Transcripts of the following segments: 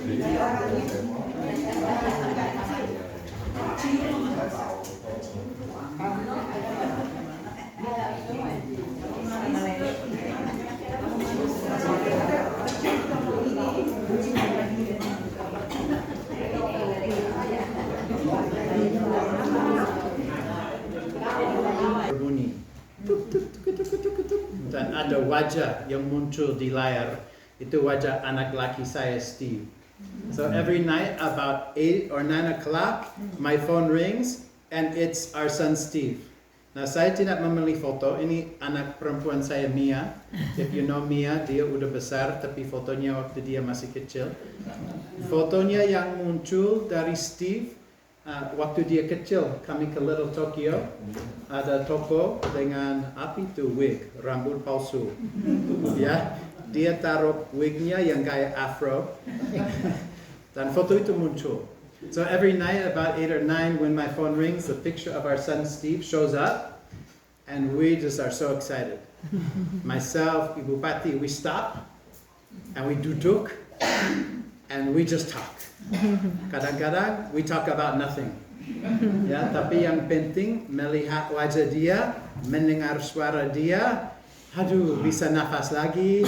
Berbunyi. Dan ada wajah yang muncul di layar. Itu wajah anak laki saya, Steve. So every night about 8 or 9 o'clock, my phone rings and it's our son Steve. Nah, saya tidak memilih foto. Ini anak perempuan saya, Mia. If you know Mia, dia udah besar, tapi fotonya waktu dia masih kecil. Fotonya yang muncul dari Steve, waktu dia kecil, kami ke Little Tokyo, ada toko dengan wig, rambut palsu. Ya, dia taruh wignya yang kayak afro, dan foto itu muncul. So every night about 8 or 9 when my phone rings, the picture of our son Steve shows up, and we just are so excited. Myself, Ibu Pati, we stop, and we duduk, and we just talk. Kadang-kadang we talk about nothing. Ya, tapi yang penting melihat wajah dia, mendengar suara dia, aduh, bisa nafas lagi.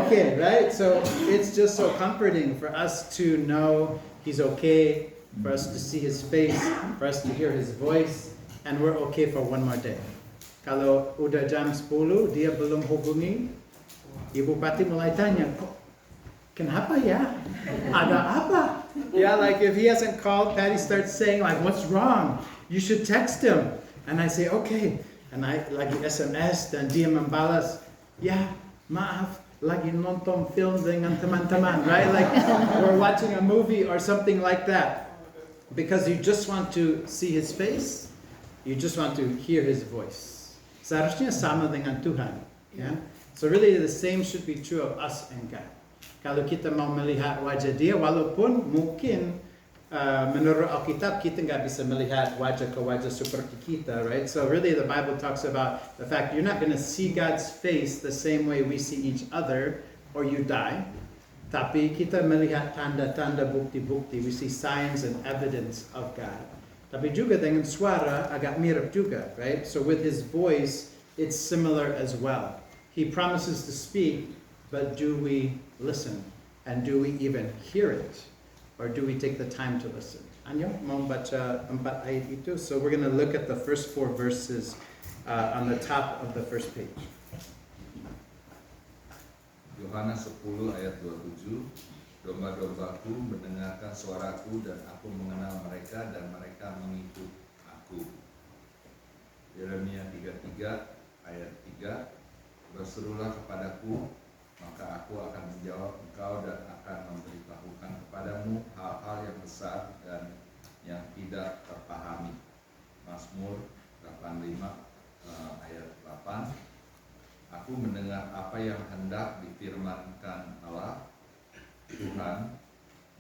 Okay, right? So it's just so comforting for us to know he's okay, for us to see his face, for us to hear his voice, and we're okay for one more day. Kalau udah jam 10, dia belum hubungi, Ibu Pati mulai tanya, kok kenapa ya? Ada apa? Yeah, like if he hasn't called, Patty starts saying like, what's wrong? You should text him. And I say, okay. And I lagi SMS dan dia membalas, ya maaf, lagi nonton film dengan teman-teman, right? Like we're watching a movie or something like that. Because you just want to see his face, you just want to hear his voice. Seharusnya sama dengan Tuhan. Ya? So really the same should be true of us and God. Kalau kita mau melihat wajah dia, walaupun mungkin menurut Alkitab kita nggak bisa melihat wajah ke wajah seperti kita, right? So really the Bible talks about the fact you're not going to see God's face the same way we see each other, or you die. Tapi kita melihat tanda-tanda bukti-bukti, we see signs and evidence of God. Tapi juga dengan suara agak mirip juga, right? So with his voice, it's similar as well. He promises to speak, but do we listen? And do we even hear it? Or do we take the time to listen? Anyo, mau baca 4 ayat itu? So we're going to look at the first 4 verses on the top of the first page. Yohanes 10 ayat 27, domba-dombaku mendengarkan suaraku dan aku mengenal mereka dan mereka mengikut aku. Yeremia 33 ayat 3, berserulah kepadaku, maka aku akan menjawab engkau dan akan memberitahukan kepadamu hal-hal yang besar dan yang tidak terpahami. Mazmur 85 ayat 8, aku mendengar apa yang hendak difirmankan Allah. Tuhan,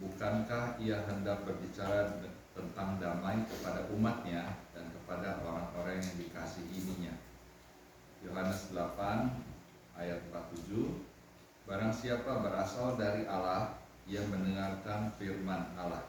bukankah ia hendak berbicara tentang damai kepada umatnya dan kepada orang-orang yang dikasihinya? Yohanes 8 ayat 47, barang siapa berasal dari Allah, ia mendengarkan firman Allah.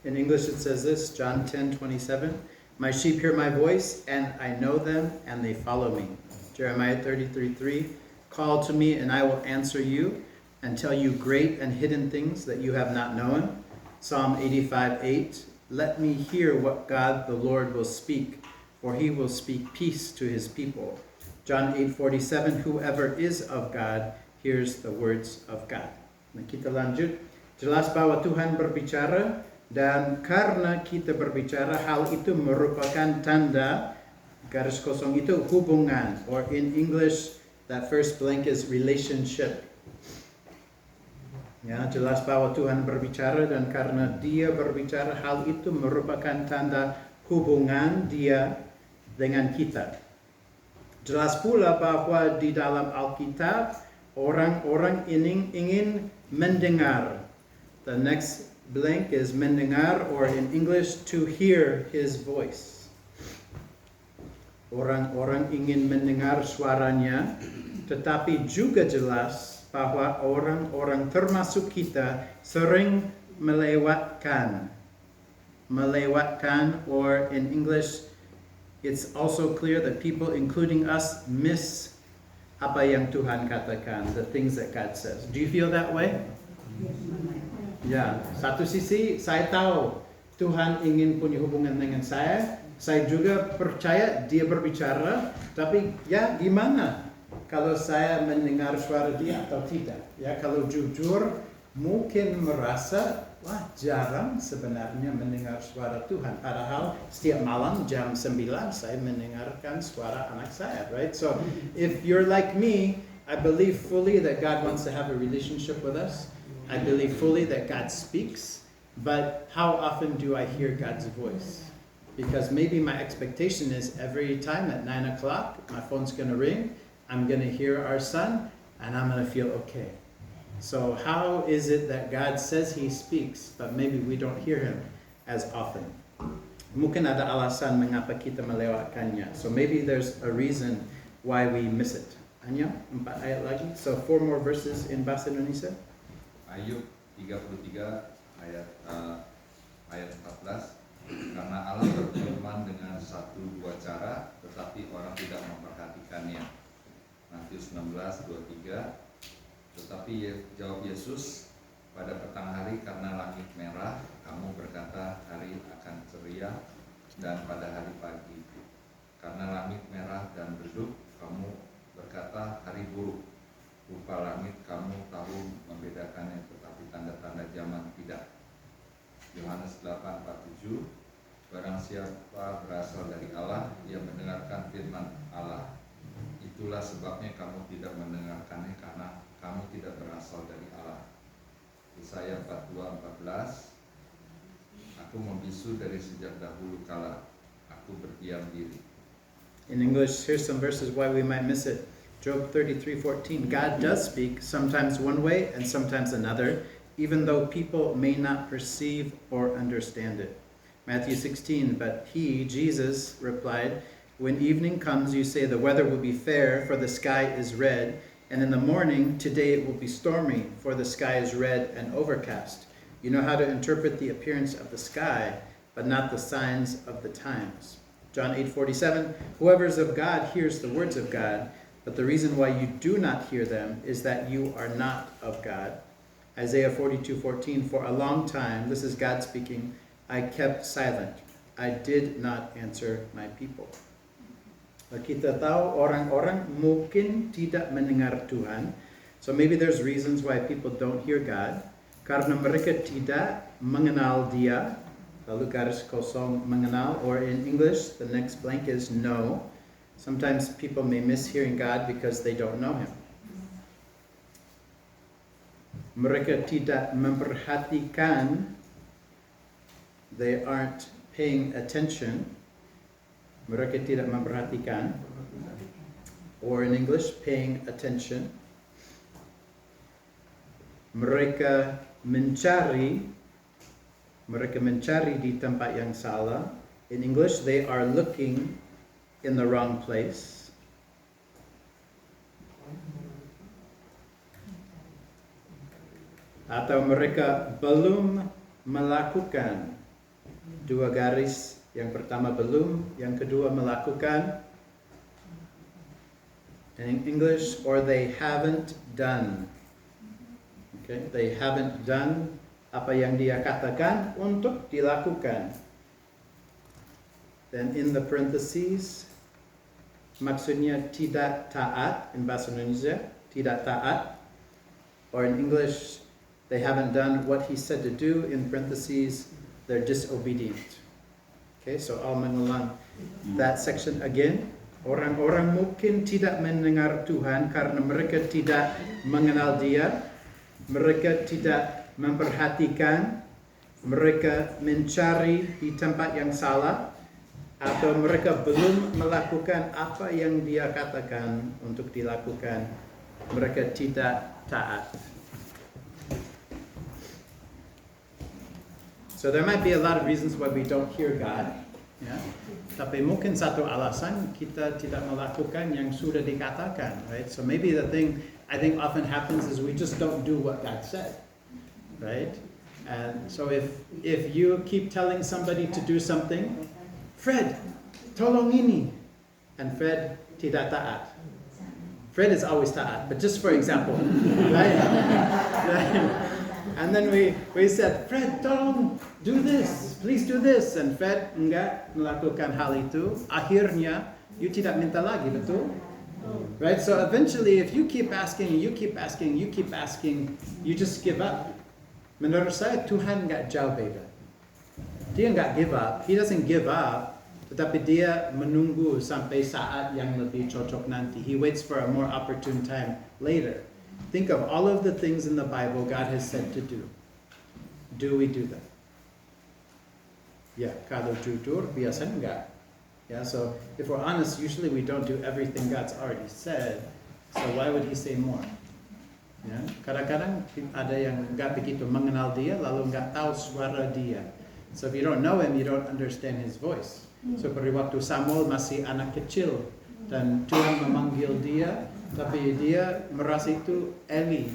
In English it says this, John 10:27, my sheep hear my voice, and I know them, and they follow me. Jeremiah 33:3, call to me, and I will answer you, and tell you great and hidden things that you have not known. Psalm 85:8, let me hear what God the Lord will speak, for he will speak peace to his people. John 8:47, whoever is of God hears the words of God. Nah, kita lanjut. Jelas bahwa Tuhan berbicara, dan karena kita berbicara, hal itu merupakan tanda, garis kosong itu hubungan, or in English, that first blank is relationship. Ya, jelas bahwa Tuhan berbicara, dan karena dia berbicara, hal itu merupakan tanda hubungan dia dengan kita. Jelas pula bahwa di dalam Alkitab, orang-orang ingin mendengar. The next blank is mendengar, or in English, to hear his voice. Orang-orang ingin mendengar suaranya, tetapi juga jelas bahwa orang-orang termasuk kita sering melewatkan, or in English, it's also clear that people, including us, miss apa yang Tuhan katakan, the things that God says. Do you feel that way? Ya, satu sisi saya tahu Tuhan ingin punya hubungan dengan saya juga percaya dia berbicara, tapi ya gimana kalau saya mendengar suara dia atau tidak? Ya, kalau jujur mungkin merasa wah jarang sebenarnya mendengar suara Tuhan. Padahal setiap malam jam 9 saya mendengarkan suara anak saya, right? So if you're like me, I believe fully that God wants to have a relationship with us. I believe fully that God speaks, but how often do I hear God's voice? Because maybe my expectation is every time at 9 o'clock, my phone's going to ring, I'm going to hear our son, and I'm going to feel okay. So how is it that God says He speaks, but maybe we don't hear Him as often? Mungkin ada alasan mengapa kita melewatkannya. So maybe there's a reason why we miss it. Anya, 4 ayat lagi. So 4 more verses in Bahasa Indonesia. Ayub 33 ayat 14. Karena Allah berfirman dengan 1-2 cara, tetapi orang tidak memperhatikannya. Matius 16:23. Tetapi jawab Yesus, pada petang hari karena langit merah, kamu berkata hari akan ceria, dan pada hari pagi karena langit merah dan redup, kamu berkata hari buruk. Rupa langit kamu tahu membedakannya, tetapi tanda-tanda zaman tidak. Yohanes 8:47. Barang siapa berasal dari Allah, ia mendengarkan firman Allah. Itulah sebabnya kamu tidak mendengarkannya, karena kamu tidak berasal dari Allah. Yesaya 42:14. Aku membisu dari sejak dahulu kala, aku berdiam diri. In English, here's some verses why we might miss it. Job 33:14. God does speak, sometimes one way and sometimes another, even though people may not perceive or understand it. Matthew 16, but he, Jesus, replied, when evening comes, you say the weather will be fair, for the sky is red, and in the morning, today it will be stormy, for the sky is red and overcast. You know how to interpret the appearance of the sky, but not the signs of the times. John 8:47, whoever is of God hears the words of God, but the reason why you do not hear them is that you are not of God. Isaiah 42:14, for a long time, this is God speaking, I kept silent. I did not answer my people. Kita tahu orang-orang mungkin tidak mendengar Tuhan. So maybe there's reasons why people don't hear God. Karena mereka tidak mengenal Dia. Lalu garis kosong mengenal, or in English, the next blank is know. Sometimes people may miss hearing God because they don't know Him. Mereka tidak memperhatikan. They aren't paying attention. Mereka tidak memperhatikan. Or in English, paying attention. Mereka mencari di tempat yang salah. In English, they are looking in the wrong place. Atau mereka belum melakukan. 2 garis, yang pertama belum, yang kedua melakukan. In English, or they haven't done. Okay, they haven't done apa yang Dia katakan untuk dilakukan. Then in the parentheses, maksudnya tidak taat in Bahasa Indonesia, tidak taat. Or in English, they haven't done what He said to do, in parentheses, they're disobedient. Okay, so I'll mengulang that section again. Orang-orang mungkin tidak mendengar Tuhan karena mereka tidak mengenal Dia. Mereka tidak memperhatikan. Mereka mencari di tempat yang salah. Atau mereka belum melakukan apa yang Dia katakan untuk dilakukan. Mereka tidak taat. So there might be a lot of reasons why we don't hear God. Ya. Tapi mungkin satu alasan kita tidak melakukan yang sudah dikatakan, right? So maybe the thing I think often happens is we just don't do what God said, right? And so if you keep telling somebody to do something, Fred, tolong ini, and Fred tidak taat. Fred is always taat, but just for example, right? And then we said, Fred, tolong do this, please do this, and Fred enggak melakukan hal itu. Akhirnya you tidak minta lagi, betul? Right? So eventually, if you keep asking, you keep asking, you keep asking, you just give up. Menurut saya Tuhan nggak jauh beda. Dia nggak give up. He doesn't give up, tetapi dia menunggu sampai saat yang lebih cocok nanti. He waits for a more opportune time later. Think of all of the things in the Bible God has said to do. Do we do them? Ya, kalau jujur biasanya enggak. Yeah, so if we're honest, usually we don't do everything God's already said. So why would He say more? Ya, kadang-kadang ada yang nggak begitu mengenal Dia, lalu nggak tahu suara Dia. So if you don't know Him, you don't understand His voice. So seperti waktu Samuel masih anak kecil dan Tuhan memanggil dia, tapi dia merasa itu Eli.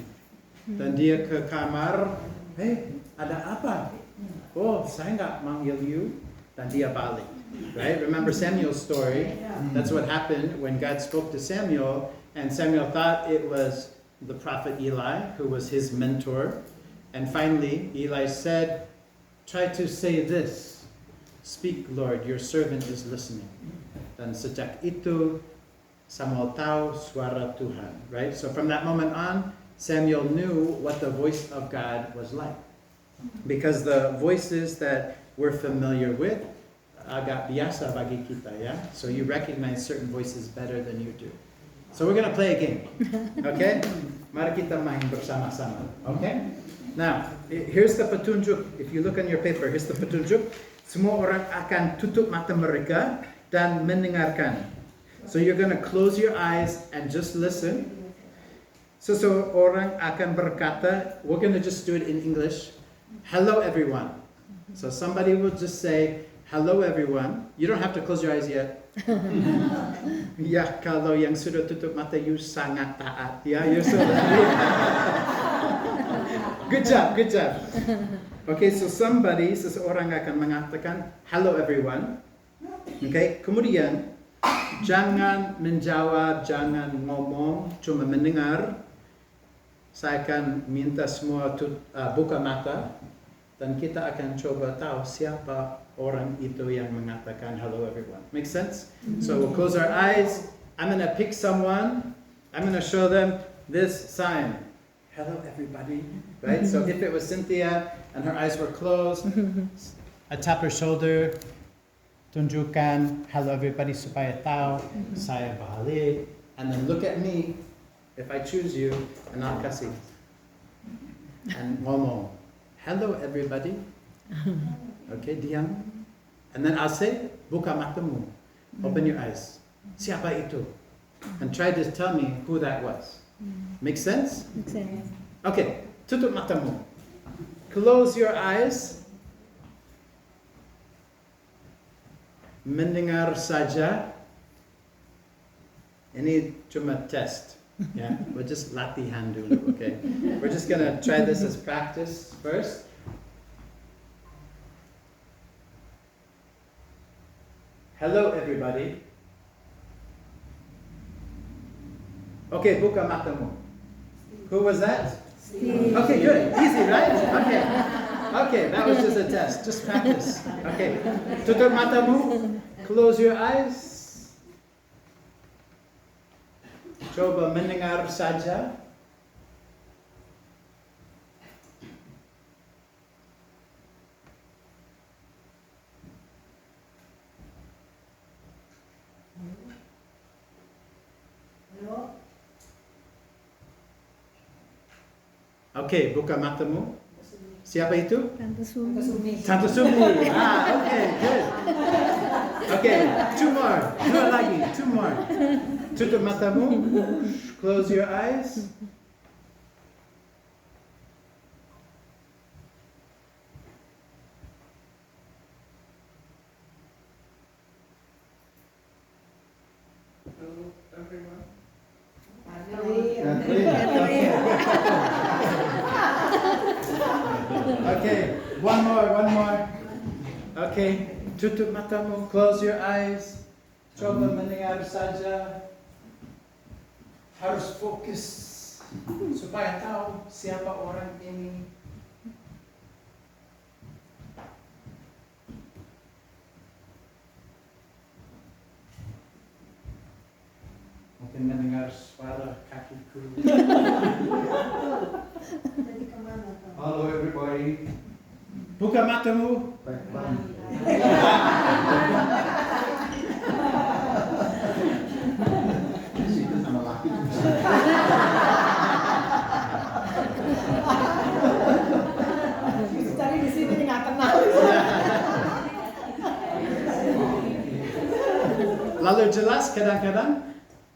Dan dia ke kamar, hey, ada apa? Oh, saya nggak manggil you. Dan dia balik. Right? Remember Samuel's story? That's what happened when God spoke to Samuel, and Samuel thought it was the prophet Eli, who was his mentor. And finally, Eli said, try to say this. Speak, Lord, your servant is listening. Dan sejak itu, Samuel tahu suara Tuhan. Right? So from that moment on, Samuel knew what the voice of God was like. Because the voices that we're familiar with, agak biasa bagi kita, ya. So you recognize certain voices better than you do. So we're going to play a game. Okay? Mari kita main bersama-sama. Okay? Now, here's the petunjuk. If you look on your paper, here's the petunjuk. Semua orang akan tutup mata mereka dan mendengarkan. So you're going to close your eyes and just listen. So orang akan berkata, we're going to just do it in English. Hello, everyone. So somebody will just say, hello, everyone. You don't have to close your eyes yet. Ya, kalau yang sudah tutup mata, you sangat taat. Ya, you're so Good job, good job. Okay, so seseorang akan mengatakan, hello, everyone. Okay, kemudian, jangan menjawab, jangan ngomong, cuma mendengar. Saya akan minta semua buka mata. Dan kita akan coba tahu siapa orang itu yang mengatakan hello everyone. Make sense? So we'll close our eyes. I'm going to pick someone. I'm going to show them this sign. Hello everybody. Right? So if it was Cynthia and her eyes were closed, I tap her shoulder. Tunjukkan hello everybody supaya tahu saya balik. And then look at me if I choose you and I'll kasih. And ngomong. Hello everybody. Okay, diam. And then I'll say, buka matamu. Open your eyes. Siapa itu? And try to tell me who that was. Make sense? Makes sense. Okay, tutup matamu. Close your eyes. Mendengar saja. Ini cuma test. Yeah, we're just latihan dulu, okay? We're just gonna try this as practice first. Hello, everybody. Okay, buka matamu. Who was that? Steve. Okay, good. Easy, right? Okay. Okay, that was just a test. Just practice. Okay. Tutup matamu. Close your eyes. Coba mendengar saja. Okay, buka matamu. Siapa itu? Tante Sumi. Tante Sumi. Okay, good. Okay, two more. Dua lagi, two more. Tutup matamu. Close your eyes. Hello, everyone. Okay, one more. Okay, tutup matamu, close your eyes. Coba mendengar saja. Harus fokus supaya tahu siapa orang ini. Mungkin mendengar suara kakiku. Halo everybody. Buka matamu. Situ sama laki. Cari di sini nggak kenal. Lalu jelas kadang-kadang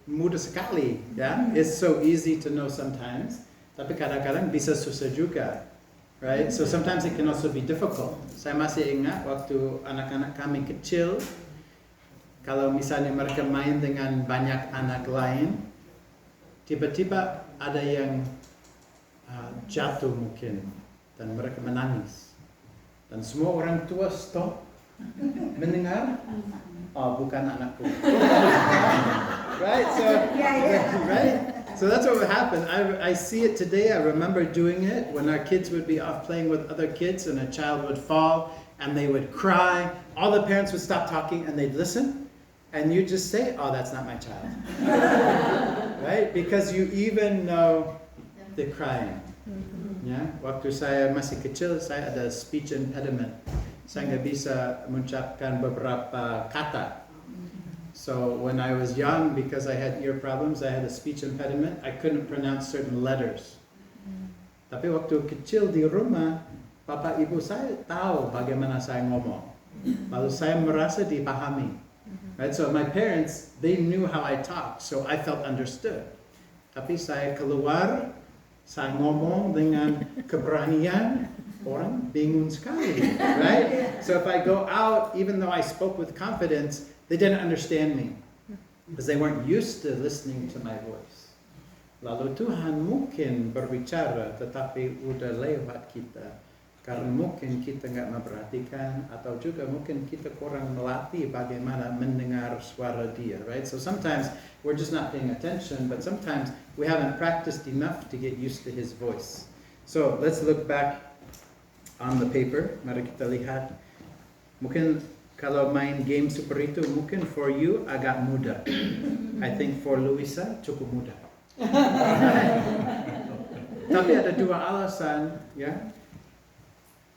mudah sekali, ya. It's so easy to know sometimes, tapi kadang-kadang bisa susah juga, right? So sometimes it can also be difficult. Saya masih ingat waktu anak-anak kami kecil, kalau misalnya mereka main dengan banyak anak lain, tiba-tiba ada yang jatuh mungkin, dan mereka menangis. Dan semua orang tua stop, mendengar, oh bukan anakku. Right? So, right? So that's what would happen. I see it today. I remember doing it when our kids would be off playing with other kids and a child would fall and they would cry. All the parents would stop talking and they'd listen. And you just say, oh, that's not my child. Right? Because you even know the crying. Ya, waktu saya masih kecil, saya ada speech impediment. Saya nggak bisa mengucapkan beberapa kata. So when I was young, because I had ear problems, I had a speech impediment. I couldn't pronounce certain letters. Tapi waktu kecil di rumah, bapak ibu saya tahu bagaimana saya ngomong. Lalu saya merasa dipahami. Right? So my parents, they knew how I talked, so I felt understood. Tapi saya keluar, saya ngomong dengan keberanian, orang bingung sekali, right? So if I go out, even though I spoke with confidence, they didn't understand me because they weren't used to listening to my voice. Lalu Tuhan mungkin berbicara, tetapi udah lewat kita. Karena mungkin kita nggak memperhatikan, atau juga mungkin kita kurang melatih bagaimana mendengar suara Dia, right? So sometimes we're just not paying attention, but sometimes we haven't practiced enough to get used to His voice. So let's look back on the paper. Mari kita lihat. Mungkin kalau main game seperti itu, mungkin for you agak mudah. I think for Luisa cukup mudah. Tapi ada dua alasan, ya.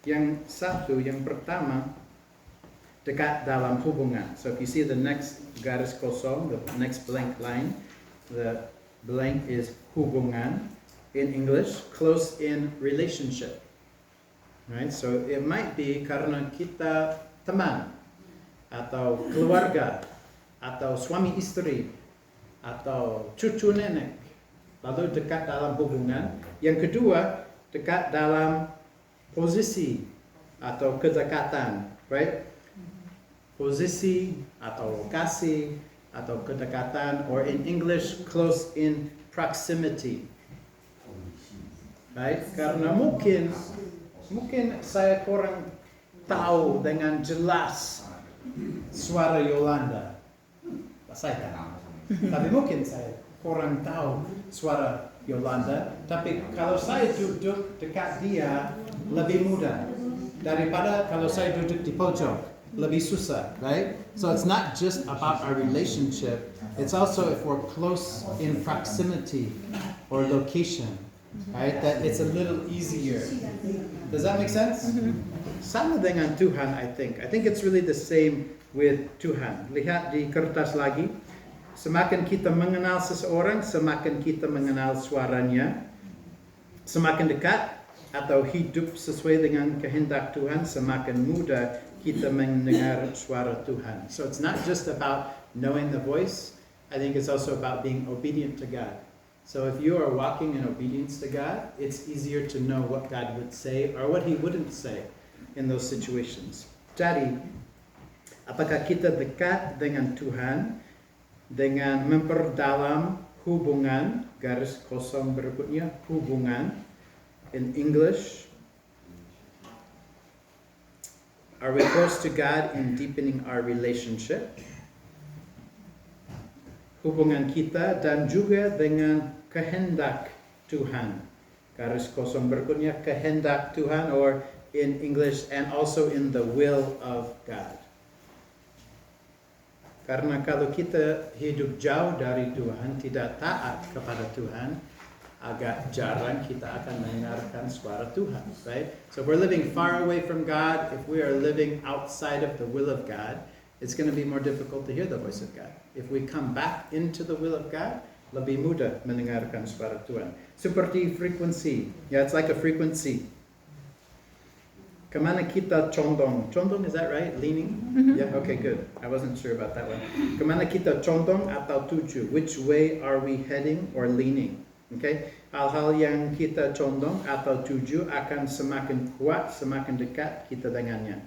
Yang satu, yang pertama, dekat dalam hubungan. So if you see the next garis kosong, the next blank line, the blank is hubungan. In English, close in relationship. Right? So it might be karena kita teman, atau keluarga, atau suami istri, atau cucu nenek. Lalu dekat dalam hubungan. Yang kedua, dekat dalam posisi atau kedekatan, right? Posisi atau lokasi atau kedekatan, or in English, close in proximity, right? Karena mungkin saya kurang tahu dengan jelas suara Yolanda, saya tapi mungkin saya kurang tahu suara Yolanda, tapi kalau saya duduk dekat dia lebih mudah daripada kalau saya duduk di pojok, lebih susah, right? So it's not just about our relationship, it's also if we're close in proximity or location, right? That it's a little easier. Does that make sense? Sama dengan Tuhan, I think. I think it's really the same with Tuhan. Lihat di kertas lagi. Semakin kita mengenal seseorang, semakin kita mengenal suaranya. Semakin dekat atau hidup sesuai dengan kehendak Tuhan, semakin mudah kita mendengar suara Tuhan. So it's not just about knowing the voice. I think it's also about being obedient to God. So if you are walking in obedience to God, it's easier to know what God would say or what He wouldn't say in those situations. Jadi, apakah kita dekat dengan Tuhan dengan memperdalam hubungan, garis kosong berikutnya, hubungan, in English, Are we close to God in deepening our relationship? Hubungan kita dan juga dengan kehendak Tuhan. Garis kosong berikutnya kehendak Tuhan, or in English, and also in the will of God. Karena kalau kita hidup jauh dari Tuhan, tidak taat kepada Tuhan, agak jarang kita akan mendengarkan suara Tuhan, right? So if we're living far away from God, if we are living outside of the will of God, it's going to be more difficult to hear the voice of God. If we come back into the will of God, lebih mudah mendengarkan suara Tuhan. Seperti frekuensi, yeah, it's like a frequency. Kemana kita condong? Condong, is that right? Leaning? Yeah, okay, good. I wasn't sure about that one. Kemana kita condong atau tuju? Which way are we heading or leaning? Okay, hal-hal yang kita condong atau tuju akan semakin kuat, semakin dekat kita dengannya.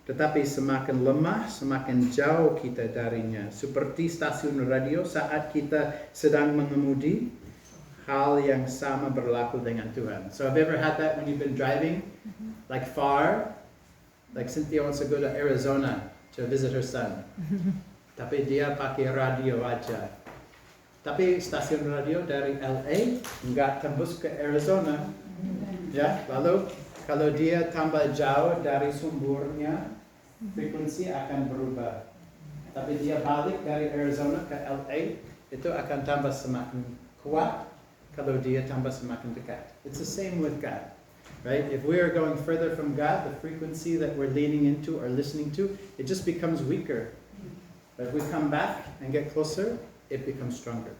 Tetapi semakin lemah, semakin jauh kita darinya. Seperti stasiun radio saat kita sedang mengemudi, hal yang sama berlaku dengan Tuhan. So have you ever had that when you've been driving, like far? Like Cynthia wants to go to Arizona to visit her son. Tapi dia pakai radio aja. Tapi stasiun radio dari LA nggak tembus ke Arizona. Ya, lalu kalau dia tambah jauh dari sumbernya, frekuensi akan berubah. Tapi dia balik dari Arizona ke LA, itu akan tambah semakin kuat kalau dia tambah semakin dekat. It's the same with God, right? If we are going further from God, the frequency that we're leaning into or listening to, it just becomes weaker. But if we come back and get closer, it becomes stronger.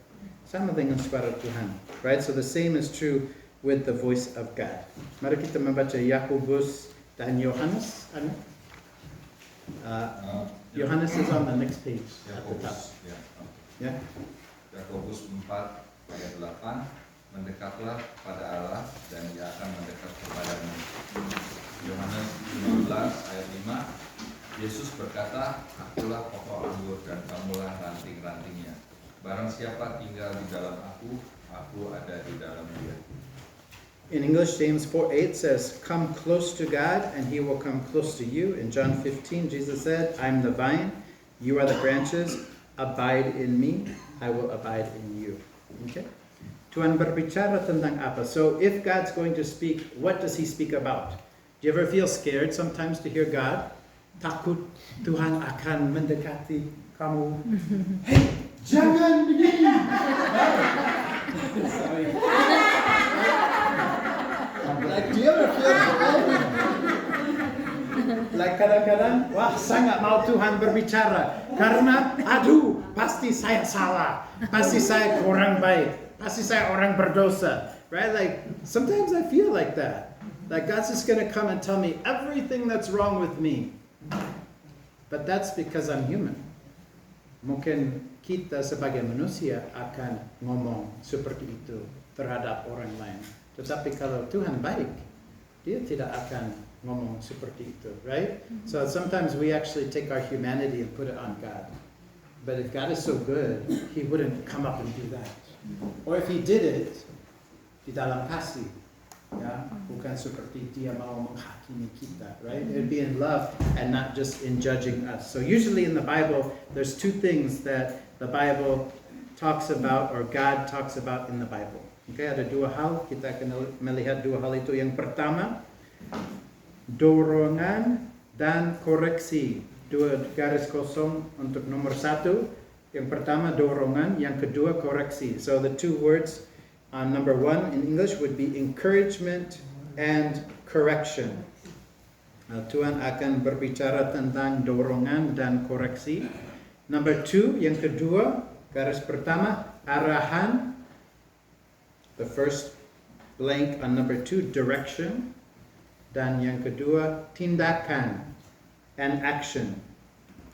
Sama dengan suara Tuhan, right? So the same is true with the voice of God. Mari kita membaca Yakobus dan Yohanes. Yohanes is on the next page at the top. Yeah. Yakobus 4 ayat 8, mendekatlah pada Allah dan Ia akan mendekat kepadamu. Yohanes 15 ayat 5, Yesus berkata, akulah pokok anggur dan kamulah ranting-rantingnya. Barang siapa tinggal di dalam aku ada di dalam dia. In English, James 4:8 says, come close to God and He will come close to you. In John 15, Jesus said, I'm the vine, you are the branches, abide in me, I will abide in you. Okay? Tuhan berbicara tentang apa? So if God's going to speak, what does He speak about? Do you ever feel scared sometimes to hear God? Takut Tuhan akan mendekati kamu. Hey, jangan begini. Sorry. Like, do you ever feel like kadang-kadang, wah saya nggak mau Tuhan berbicara karena aduh pasti saya salah, pasti saya kurang baik, pasti saya orang berdosa, right? Like sometimes I feel like that, like God's just gonna come and tell me everything that's wrong with me, but that's because I'm human. Mungkin kita sebagai manusia akan ngomong seperti itu terhadap orang lain. Tetapi kalau Tuhan baik, Dia tidak akan ngomong seperti itu, right? So sometimes we actually take our humanity and put it on God. But if God is so good, He wouldn't come up and do that. Or if He did it, di dalam kasih, ya, bukan seperti Dia mau menghakimi kita, right? It would be in love and not just in judging us. So usually in the Bible, there's two things that the Bible talks about, or God talks about in the Bible. Okay, ada dua hal, kita akan melihat dua hal itu. Yang pertama, dorongan dan koreksi. Dua garis kosong untuk nomor satu. Yang pertama dorongan, yang kedua koreksi. So the two words on number one in English would be encouragement and correction. Tuhan akan berbicara tentang dorongan dan koreksi. Number two, yang kedua, garis pertama, arahan. The first blank on number two, direction. Dan yang kedua, tindakan and action.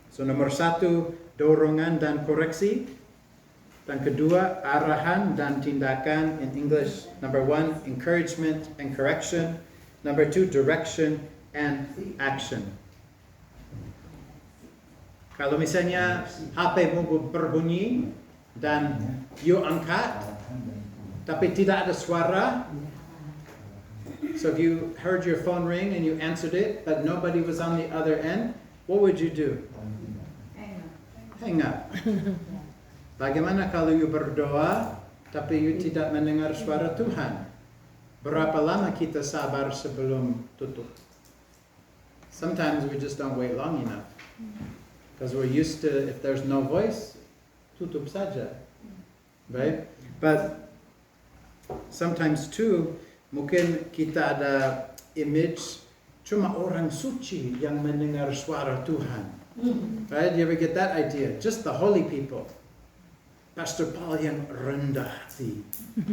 So nomor satu, dorongan dan koreksi. Dan kedua, arahan dan tindakan. In English, number one, encouragement and correction. Number two, direction and action. Kalau misalnya HP mu berbunyi dan you angkat, tapi tidak ada suara, So if you heard your phone ring and you answered it, but nobody was on the other end, what would you do? Hang up. Bagaimana kalau you berdoa, tapi you tidak mendengar suara Tuhan? Berapa lama kita sabar sebelum tutup? Sometimes we just don't wait long enough. Because we're used to, if there's no voice, tutup saja. Right? But sometimes too, mungkin kita ada image cuma orang suci yang mendengar suara Tuhan. Right? You ever get that idea? Just the holy people. Pastor Paul yang rendah hati.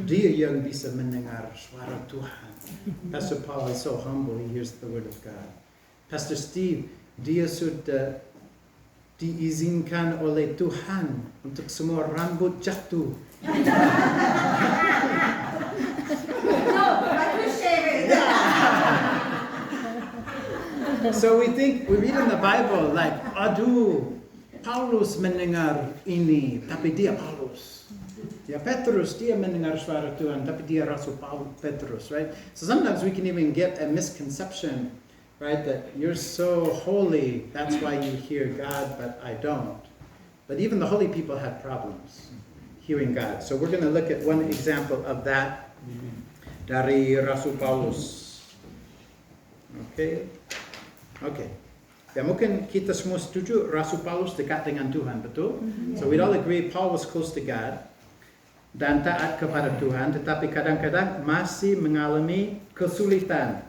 Dia yang bisa mendengar suara Tuhan. Pastor Paul is so humble, he hears the word of God. Pastor Steve, dia sudah diizinkan oleh Tuhan untuk semua rambut jatuh. So we read in the Bible like, aduh, Paulus mendengar ini, tapi dia Paulus. Ya Petrus, dia mendengar suara Tuhan, tapi dia Rasul Petrus, right? So sometimes we can even get a misconception, right? That you're so holy, that's why you hear God, but I don't. But even the holy people had problems hearing God. So we're going to look at one example of that dari Rasul Paulus. Okay. Ya mungkin kita semua setuju Rasul Paulus dekat dengan Tuhan, betul? So we'd all agree Paul was close to God dan taat kepada Tuhan, tetapi kadang-kadang masih mengalami kesulitan.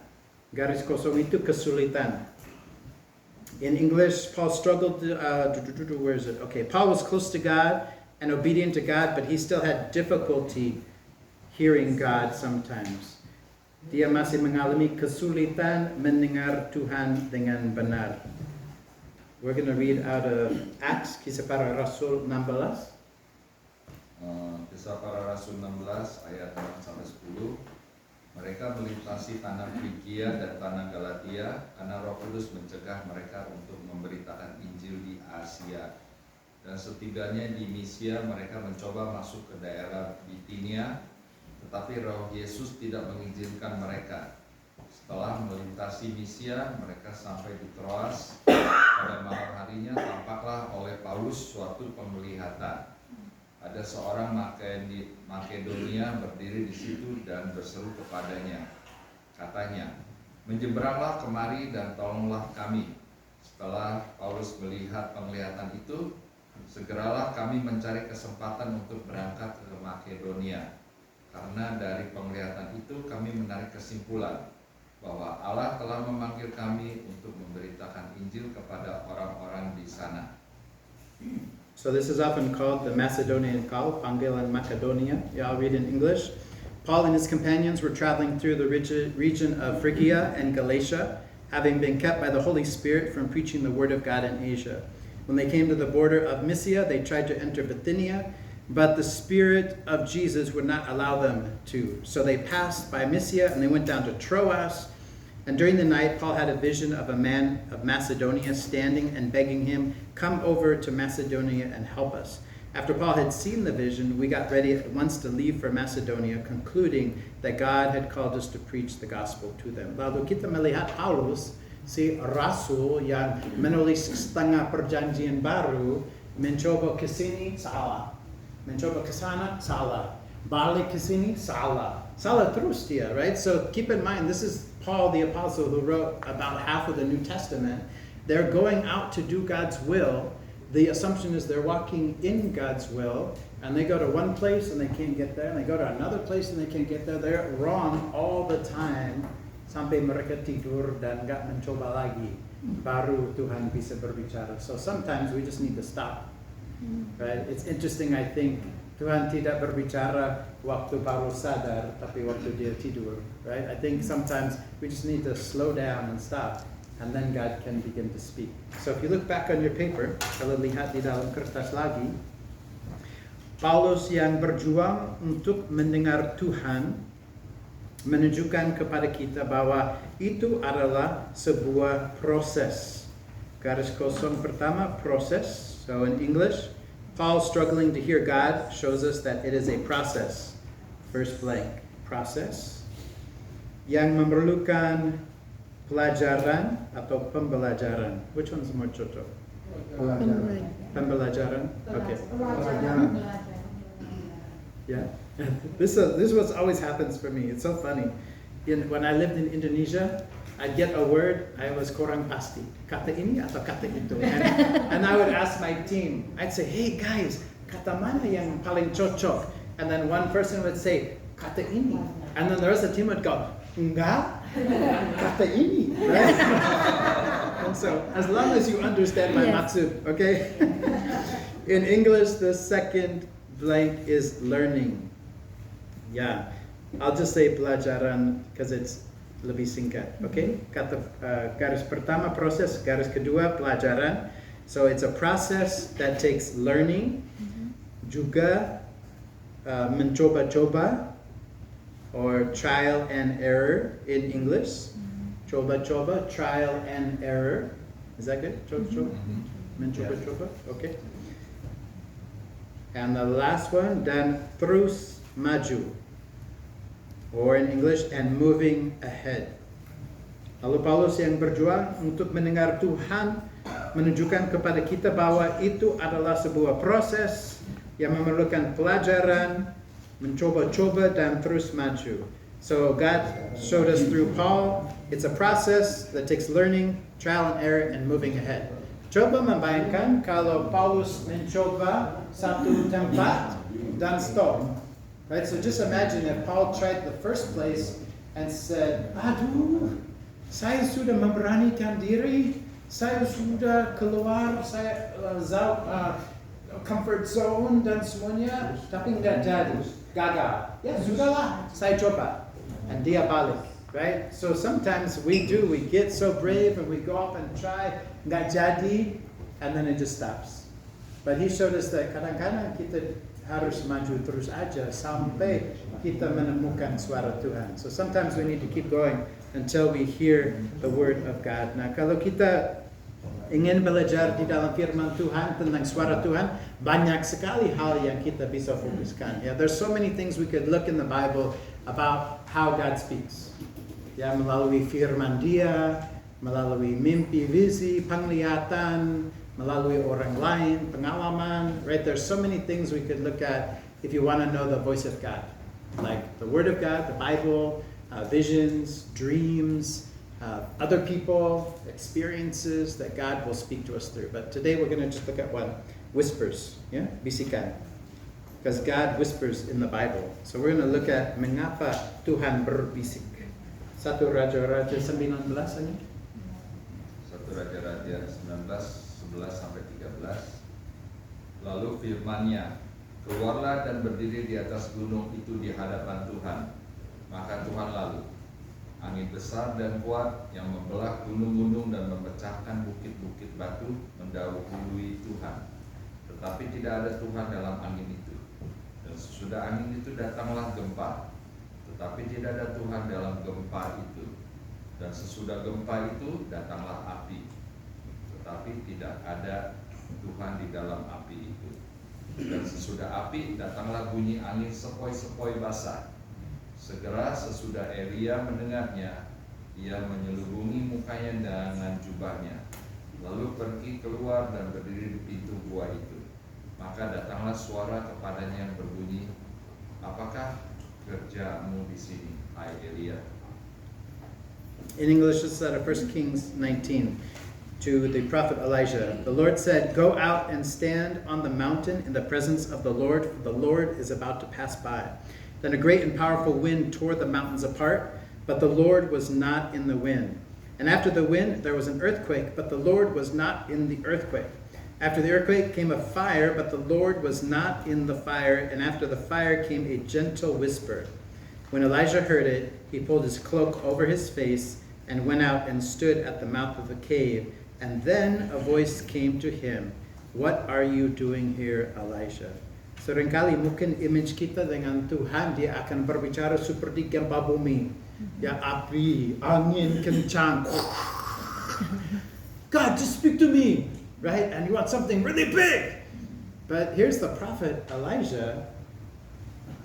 Garis kosong itu kesulitan. In English, Paul struggled, where is it? Okay, Paul was close to God and obedient to God, but he still had difficulty hearing God sometimes. Dia masih mengalami kesulitan mendengar Tuhan dengan benar. We're going to read out of Acts, Kisah Para Rasul 16. Kisah Para Rasul 16 ayat 6-10. Mereka melintasi tanah Frigia dan tanah Galatia karena Roh Kudus mencegah mereka untuk memberitakan Injil di Asia. Dan setibanya di Misia mereka mencoba masuk ke daerah Bitinia, tetapi Roh Yesus tidak mengizinkan mereka. Setelah melintasi Misia, mereka sampai di Troas. Pada malam harinya tampaklah oleh Paulus suatu penglihatan. Ada seorang Makedonia berdiri di situ dan berseru kepadanya. Katanya, "Menyeberanglah kemari dan tolonglah kami." Setelah Paulus melihat penglihatan itu, segeralah kami mencari kesempatan untuk berangkat ke Makedonia. Karena dari penglihatan itu kami menarik kesimpulan bahwa Allah telah memanggil kami untuk memberitakan Injil kepada orang-orang di sana. So this is often called the Macedonian call, Panggilan Macedonia. Yeah, I'll read in English. Paul and his companions were traveling through the region of Phrygia and Galatia, having been kept by the Holy Spirit from preaching the word of God in Asia. When they came to the border of Mysia, they tried to enter Bithynia, but the Spirit of Jesus would not allow them to. So they passed by Mysia and they went down to Troas. And during the night, Paul had a vision of a man of Macedonia standing and begging him, "Come over to Macedonia and help us." After Paul had seen the vision, we got ready at once to leave for Macedonia, concluding that God had called us to preach the gospel to them. Lalu kita melihat Paulus, si rasul yang menulis setengah perjanjian baru, mencoba ke sini, salah. Mencoba ke sana, salah. Balik ke sini, salah. Salah terus dia, right? So keep in mind, this is Paul the apostle who wrote about half of the New Testament. They're going out to do God's will. The assumption is they're walking in God's will, and they go to one place and they can't get there, and they go to another place and they can't get there. They're wrong all the time sampai mereka tidur dan nggak mencoba lagi. Baru Tuhan bisa berbicara. So sometimes we just need to stop. Right? It's interesting, I think, Tuhan tidak berbicara waktu baru sadar, tapi waktu dia tidur. Right? I think sometimes we just need to slow down and stop, and then God can begin to speak. So if you look back on your paper, kalau lihat di dalam kertas lagi, Paulus yang berjuang untuk mendengar Tuhan menunjukkan kepada kita bahwa itu adalah sebuah proses. Garis kosong pertama, proses. So in English, Paul struggling to hear God shows us that it is a process. First blank, process. yang memerlukan pelajaran atau pembelajaran? Which one's more cocok? Pembelajaran. Okay. Yeah. This was always happens for me. It's so funny. When I lived in Indonesia, I'd get a word, I was kurang pasti. Kata ini atau kata itu. And I would ask my team, I'd say, hey guys, kata mana yang paling cocok? And then one person would say, kata ini. And then the rest of the team would go, enggak, kata ini. Right? And so, as long as you understand my maksud, okay? In English, the second blank is learning. Yeah, I'll just say pelajaran because it's lebih singkat, okay? Kata garis pertama proses, garis kedua pelajaran. So it's a process that takes learning, juga mencoba-coba, or trial and error in English. Coba-coba, trial and error. Is that good? Coba-coba, mencoba-coba, okay. And the last one, dan terus maju, or in English, and moving ahead. Lalu Paulus yang berjuang untuk mendengar Tuhan menunjukkan kepada kita bahwa itu adalah sebuah proses yang memerlukan pelajaran, mencoba-coba dan terus maju. So God showed us through Paul, it's a process that takes learning, trial and error, and moving ahead. Coba membayangkan kalau Paulus mencoba satu tempat dan stop. Right? So just imagine if Paul tried the first place and said, aduh, saya sudah memberanikan diri, saya sudah keluar, saya comfort zone dan semuanya, tapi nggak jadi, gagal. Ya sudahlah, saya coba. And dia balik. Right? So sometimes we get so brave and we go up and try, nggak jadi, and then it just stops. But he showed us that kadang-kadang kita harus maju terus aja sampai kita menemukan suara Tuhan. So sometimes we need to keep going until we hear the word of God. Nah, kalau kita ingin belajar di dalam firman Tuhan tentang suara Tuhan, banyak sekali hal yang kita bisa fokuskan. Yeah, there's so many things we could look in the Bible about how God speaks. Ya, melalui firman Dia, melalui mimpi, visi, penglihatan, melalui orang lain, pengalaman, right? There's so many things we could look at if you want to know the voice of God. Like the Word of God, the Bible, visions, dreams, other people, experiences that God will speak to us through. But today we're going to just look at one, whispers, yeah? Bisikan. Because God whispers in the Bible. So we're going to look at mengapa Tuhan berbisik. 1 Raja-Raja 19 ini. 1 Raja-Raja 19, 11-13. Lalu firman-Nya, keluarlah dan berdiri di atas gunung itu di hadapan Tuhan. Maka Tuhan lalu. Angin besar dan kuat yang membelah gunung-gunung dan memecahkan bukit-bukit batu mendahului Tuhan. Tetapi tidak ada Tuhan dalam angin itu. Dan sesudah angin itu datanglah gempa. Tetapi tidak ada Tuhan dalam gempa itu. Dan sesudah gempa itu datanglah api. Tetapi tidak ada Tuhan di dalam api itu. Dan sesudah api datanglah bunyi angin sepoi-sepoi basah. Segera sesudah Elia mendengarnya, ia menyelubungi mukanya dengan jubahnya, lalu pergi keluar dan berdiri di pintu gua itu. Maka datanglah suara kepadanya yang berbunyi, apakah kerjamu di sini, hai Elia? In English, this is out of 1 Kings 19 to the prophet Elijah. The Lord said, go out and stand on the mountain in the presence of the Lord, for the Lord is about to pass by. Then a great and powerful wind tore the mountains apart, but the Lord was not in the wind. And after the wind, there was an earthquake, but the Lord was not in the earthquake. After the earthquake came a fire, but the Lord was not in the fire. And after the fire came a gentle whisper. When Elijah heard it, he pulled his cloak over his face and went out and stood at the mouth of the cave. And then a voice came to him, what are you doing here, Elijah? Seringkali mungkin image kita dengan Tuhan, dia akan berbicara seperti gempa bumi. Ya, api, angin kencang. God, just speak to me. Right? And you want something really big. But here's the prophet Elijah.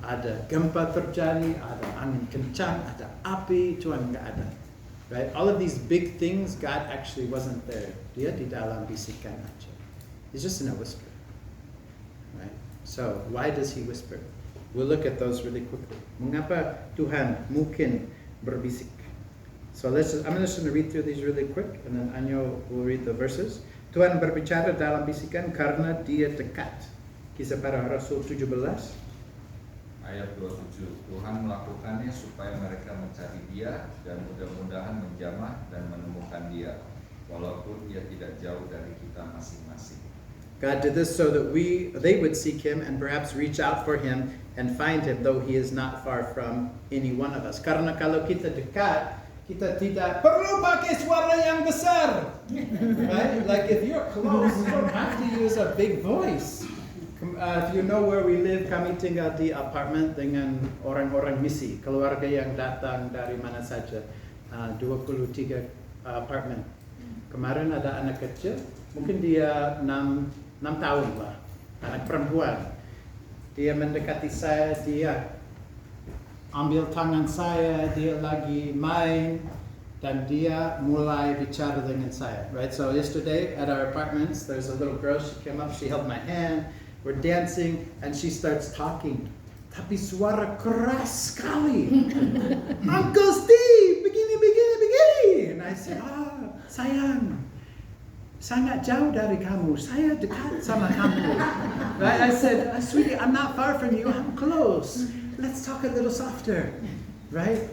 ada gempa terjadi, ada angin kencang, ada api, Tuhan nggak ada. Right? All of these big things, God actually wasn't there. Dia di dalam bisikan aja. He's just in a whisper. Right? So, why does he whisper? We'll look at those really quickly. Mengapa Tuhan mungkin berbisik? So I'm just going to read through these really quick, and then Anyo will read the verses. Tuhan berbicara dalam bisikan karena dia dekat. Kisah Para Rasul 17. Ayat 27, Tuhan melakukannya supaya mereka mencari dia dan mudah-mudahan menjamah dan menemukan dia, walaupun dia tidak jauh dari kita masing-masing. God did this so that they would seek him and perhaps reach out for him and find him, though he is not far from any one of us. Karena kalau kita dekat, kita tidak perlu pakai suara yang besar. Right? Like if you're close, you don't have to use a big voice. If you know where we live, kami tinggal di apartemen dengan orang-orang misi, keluarga yang datang dari mana saja, 23 apartemen. Kemarin ada anak kecil, mungkin dia 6 tahun lah, anak perempuan. Dia mendekati saya, dia ambil tangan saya, dia lagi main, dan dia mulai bicara dengan saya. Right? So yesterday at our apartments, there's a little girl, she came up, she held my hand. We're dancing, and she starts talking. Tapi suara keras sekali. Uncle Steve, begini. And I said, sayang, sangat jauh dari kamu. Saya dekat sama kamu. Right? I said, sweetie, I'm not far from you. I'm close. Let's talk a little softer. Right?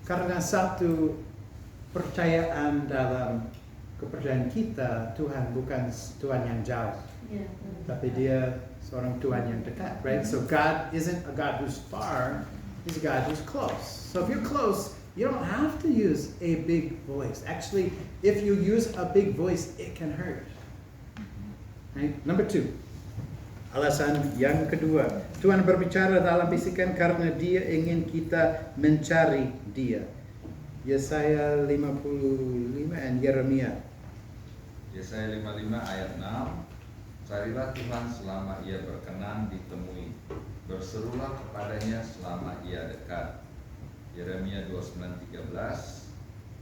Karena satu percayaan dalam kepercayaan kita, Tuhan bukan Tuhan yang jauh. Tapi dia seorang Tuhan yang dekat, right? So God isn't a God who's far, he's a God who's close. So if you're close, you don't have to use a big voice. Actually, if you use a big voice, it can hurt. Right? Number 2. Alasan yang kedua, Tuhan berbicara dalam bisikan karena dia ingin kita mencari dia. Yesaya 55 and Yeremia. Yesaya 55 ayat 6. Carilah Tuhan selama ia berkenan ditemui, berserulah kepadanya selama ia dekat. Yeremia 29:13,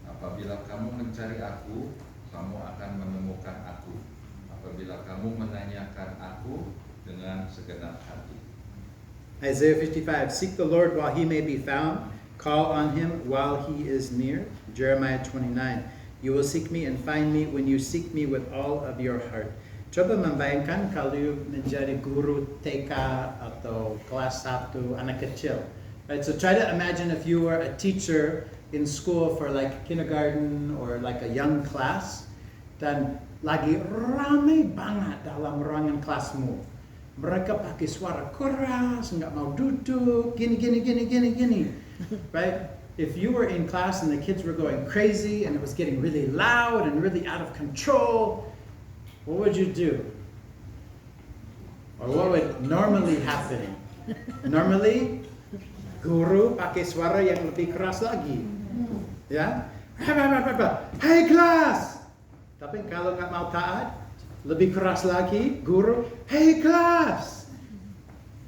apabila kamu mencari aku, kamu akan menemukan aku. Apabila kamu menanyakan aku dengan segenap hati. Isaiah 55, seek the Lord while he may be found, call on him while he is near. Jeremiah 29, you will seek me and find me when you seek me with all of your heart. Coba membayangkan kalau menjadi guru TK atau kelas 1 anak kecil. Right? So try to imagine if you were a teacher in school for like kindergarten or like a young class, dan lagi ramai banget dalam ruangan kelasmu. Mereka pakai suara keras, nggak mau duduk, gini. Right? If you were in class and the kids were going crazy and it was getting really loud and really out of control, what would you do? Or what would normally happen? Normally, guru pakai suara yang lebih keras lagi. Ya? Hey kelas! Tapi kalau nggak mau taat, lebih keras lagi, guru, hey kelas!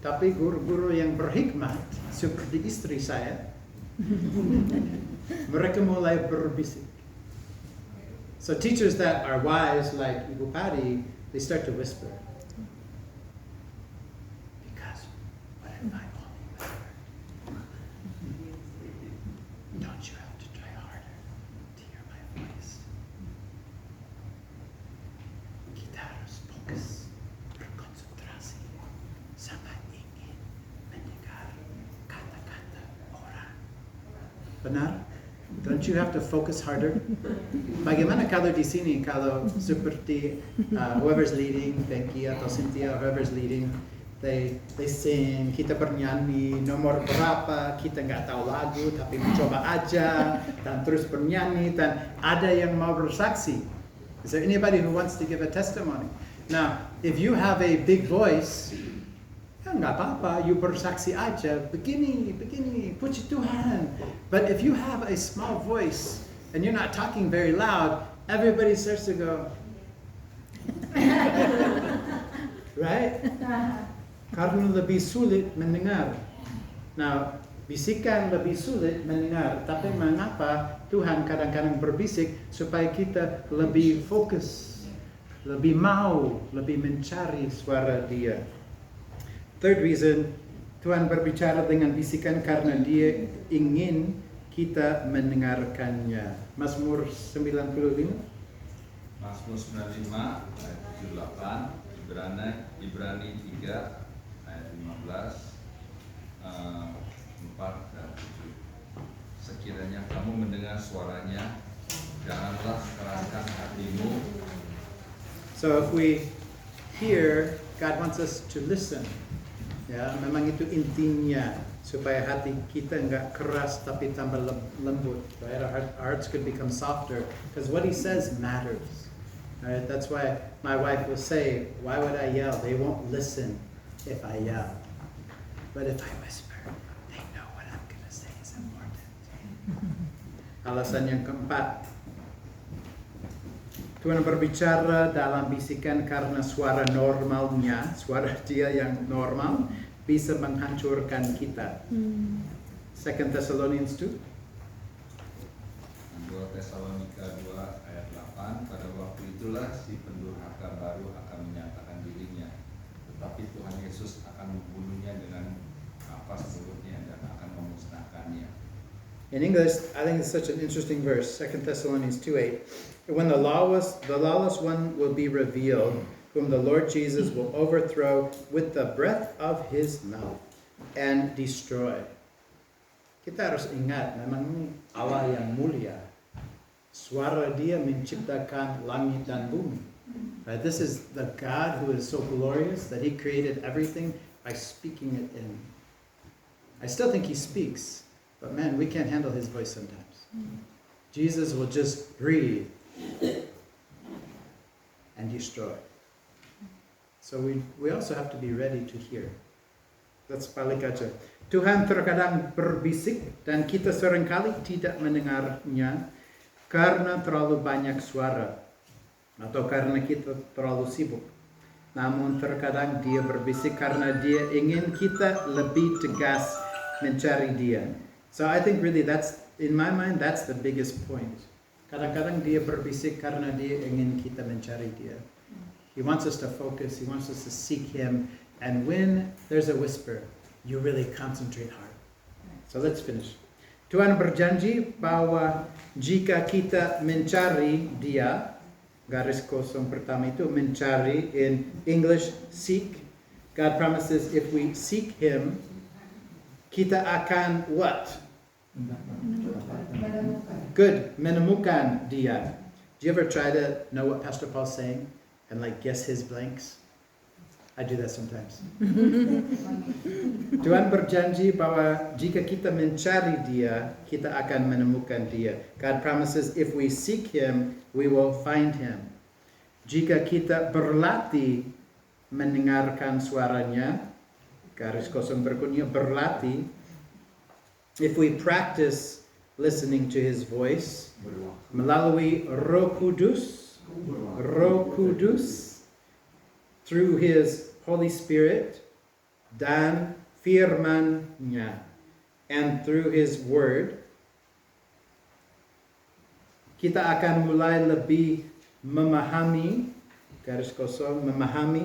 Tapi guru-guru yang berhikmat, seperti istri saya, mereka mulai berbisik. So teachers that are wise, like Ibu Padi, they start to whisper. Because what if I only whisper? Don't you have to try harder to hear my voice? Kita harus fokus, berkonsentrasi, sama ingin mendengar kata-kata orang. Benar? Don't you have to focus harder? Bagaimana kalau di sini, kalau seperti whoever's leading, Becky atau Cynthia, whoever's leading, they sing, kita bernyanyi, nomor berapa, kita nggak tahu lagu, tapi mencoba aja, dan terus bernyanyi, dan ada yang mau bersaksi. Is there anybody who wants to give a testimony? Now, if you have a big voice, ya nggak apa-apa, you bersaksi aja, begini, puji Tuhan. But if you have a small voice and you're not talking very loud, everybody starts to go, right? Karena lebih sulit mendengar. Nah, bisikan lebih sulit mendengar, tapi mengapa Tuhan kadang-kadang berbisik supaya kita lebih fokus, lebih mau, lebih mencari suara Dia. Third reason, Tuhan berbicara dengan bisikan karena Dia ingin kita mendengarkannya. Mazmur 95. Mazmur 95 ayat 78, Ibrani 3 ayat 15, 4 dan 7. Sekiranya kamu mendengar suaranya, janganlah keraskan hatimu. So if we hear, God wants us to listen. Ya, memang itu intinya supaya hati kita nggak keras tapi tambah lembut. Right? Our hearts could become softer because what He says matters. Right? That's why my wife will say, "Why would I yell? They won't listen if I yell. But if I whisper, they know what I'm gonna say is important." Alasan yang keempat, Tuhan berbicara dalam bisikan karena suara normalnya, suara Dia yang normal bisa menghancurkan kita. 2 Thessalonians 2. 2 Tesalonika 2 ayat 8, pada waktu itulah si pendurhaka baru akan menyatakan dirinya, tetapi Tuhan Yesus akan membunuhnya dengan nafas mulutnya dan akan memusnahkannya. In English, I think it's such an interesting verse, 2 Thessalonians 2:8. When the lawless one will be revealed, whom the Lord Jesus will overthrow with the breath of His mouth and destroy. Kita harus ingat, memang ini Allah yang mulia. Suara Dia menciptakan langit dan bumi. Right? This is the God who is so glorious that He created everything by speaking it in. I still think He speaks, but man, we can't handle His voice sometimes. Jesus will just breathe and destroy. So we also have to be ready to hear. Let's balik aja. Tuhan terkadang berbisik dan kita seringkali tidak mendengarnya karena terlalu banyak suara atau karena kita terlalu sibuk. Namun terkadang Dia berbisik karena Dia ingin kita lebih tegas mencari Dia. So I think really that's, in my mind, that's the biggest point. Kadang-kadang Dia berbisik karena Dia ingin kita mencari Dia. He wants us to focus, He wants us to seek Him, and when there's a whisper, you really concentrate hard. So let's finish. Tuhan berjanji bahwa jika kita mencari Dia, garis kosong pertama itu mencari, in English seek. God promises if we seek Him, kita akan what? Good, menemukan Dia. Do you ever try to know what Pastor Paul's saying and like guess his blanks? I do that sometimes. Tuhan berjanji bahwa jika kita mencari Dia, kita akan menemukan Dia. God promises if we seek Him, we will find Him. Jika kita berlatih mendengarkan suaranya, garis kosong berikutnya berlatih, if we practice listening to His voice melalui Roh Kudus, through His Holy Spirit dan firman-Nya, and through His Word, kita akan mulai lebih memahami, garis kosong, memahami,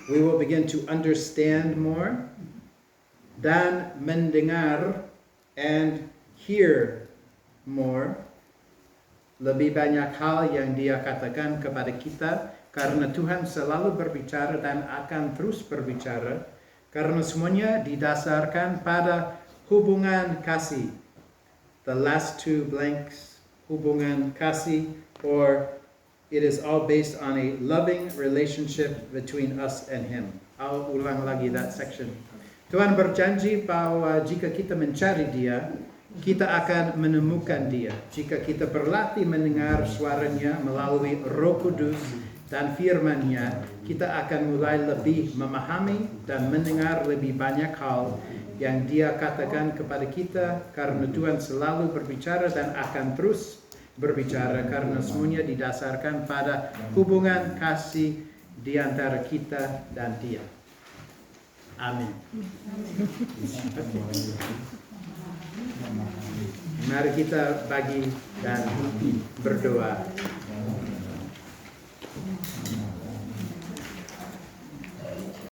we will begin to understand more, dan mendengar, and hear more, lebih banyak hal yang Dia katakan kepada kita, karena Tuhan selalu berbicara dan akan terus berbicara, karena semuanya didasarkan pada hubungan kasih. The last two blanks, hubungan kasih, or it is all based on a loving relationship between us and Him. I'll ulang lagi that section. Tuhan berjanji bahwa jika kita mencari Dia, kita akan menemukan Dia. Jika kita berlatih mendengar suaranya melalui Roh Kudus dan firman-Nya, kita akan mulai lebih memahami dan mendengar lebih banyak hal yang Dia katakan kepada kita, karena Tuhan selalu berbicara dan akan terus berbicara, karena semuanya didasarkan pada hubungan kasih di antara kita dan Dia. Amin. Mari kita bagi dan berdoa.